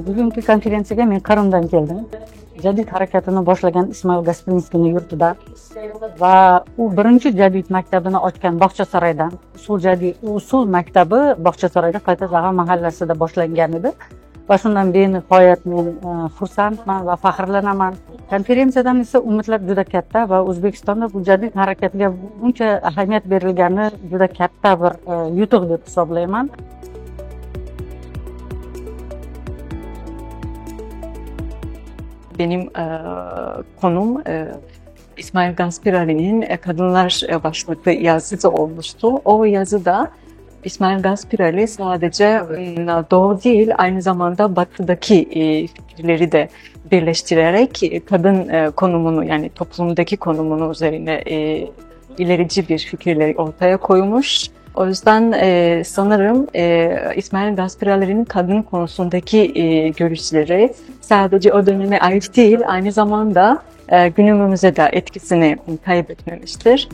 Bugungi konferensiyaga men Qrimdan keldim. Jadid harakatini boshlagan Ismoil Gasprinskiyning yurtida va u birinchi jadid maktabini ochgan Bog'chasaroydan. Usul maktabi Bog'chasaroyda Qaytazag'al mahallasida boshlangan edi. Va shundan benihoyat men xursandman va faxrlanaman. Konferensiyadan esa umidlar juda katta va O'zbekistonda bu jadid harakatga buncha ahamiyat berilgani juda katta bir yutuq deb hisoblayman. Benim konum İsmail Gaspirali'nin Kadınlar başlıklı yazısı olmuştu. O yazıda İsmail Gaspirali sadece Doğu değil, aynı zamanda Batı'daki fikirleri de birleştirerek kadın konumunu, yani toplumdaki konumunu üzerine ilerici bir fikirleri ortaya koymuş. O yüzden sanırım İsmail Gaspirali'nin kadın konusundaki görüşleri sadece o döneme ait değil, aynı zamanda günümüze de etkisini kaybetmemiştir.